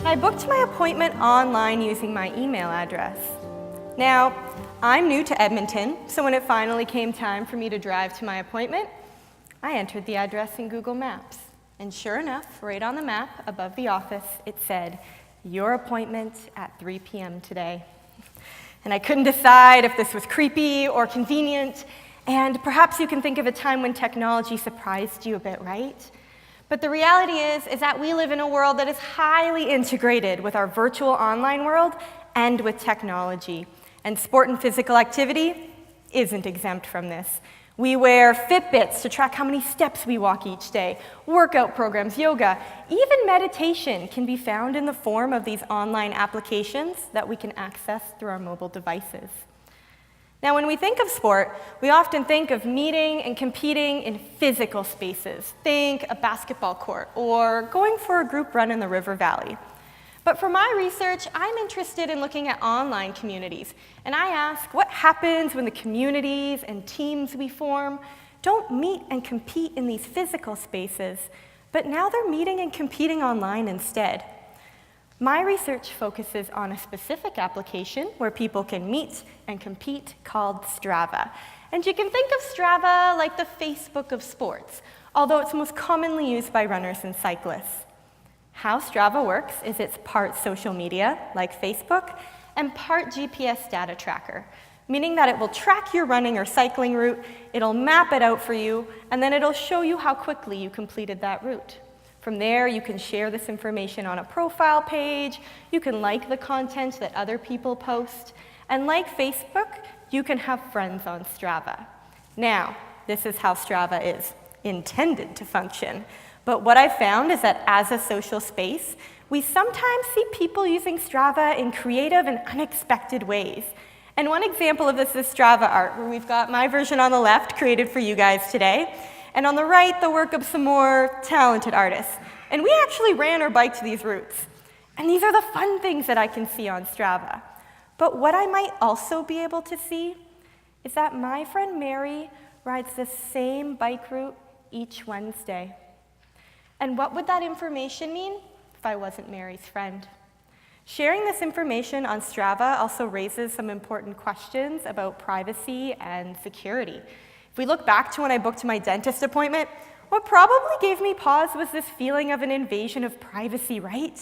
I booked my appointment online using my email address. Now, I'm new to Edmonton, so when it finally came time for me to drive to my appointment, I entered the address in Google Maps. And sure enough, right on the map above the office, it said, "Your appointment at 3 p.m. today." And I couldn't decide if this was creepy or convenient, and perhaps you can think of a time when technology surprised you a bit, right? But the reality is that we live in a world that is highly integrated with our virtual online world and with technology. And sport and physical activity isn't exempt from this. We wear Fitbits to track how many steps we walk each day, workout programs, yoga, even meditation can be found in the form of these online applications that we can access through our mobile devices. Now, when we think of sport, we often think of meeting and competing in physical spaces. Think a basketball court or going for a group run in the river valley. But for my research, I'm interested in looking at online communities. And I ask, what happens when the communities and teams we form don't meet and compete in these physical spaces, but now they're meeting and competing online instead? My research focuses on a specific application where people can meet and compete called Strava. And you can think of Strava like the Facebook of sports, although it's most commonly used by runners and cyclists. How Strava works is it's part social media, like Facebook, and part GPS data tracker, meaning that it will track your running or cycling route, it'll map it out for you, and then it'll show you how quickly you completed that route. From there, you can share this information on a profile page, you can like the content that other people post, and like Facebook, you can have friends on Strava. Now, this is how Strava is intended to function. But what I found is that as a social space, we sometimes see people using Strava in creative and unexpected ways. And one example of this is Strava art, where we've got my version on the left created for you guys today, and on the right, the work of some more talented artists. And we actually ran or biked these routes. And these are the fun things that I can see on Strava. But what I might also be able to see is that my friend Mary rides the same bike route each Wednesday. And what would that information mean if I wasn't Mary's friend? Sharing this information on Strava also raises some important questions about privacy and security. If we look back to when I booked my dentist appointment, what probably gave me pause was this feeling of an invasion of privacy, right?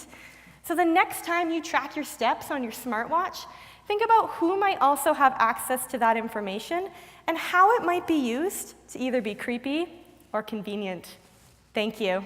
So the next time you track your steps on your smartwatch, think about who might also have access to that information and how it might be used to either be creepy or convenient. Thank you.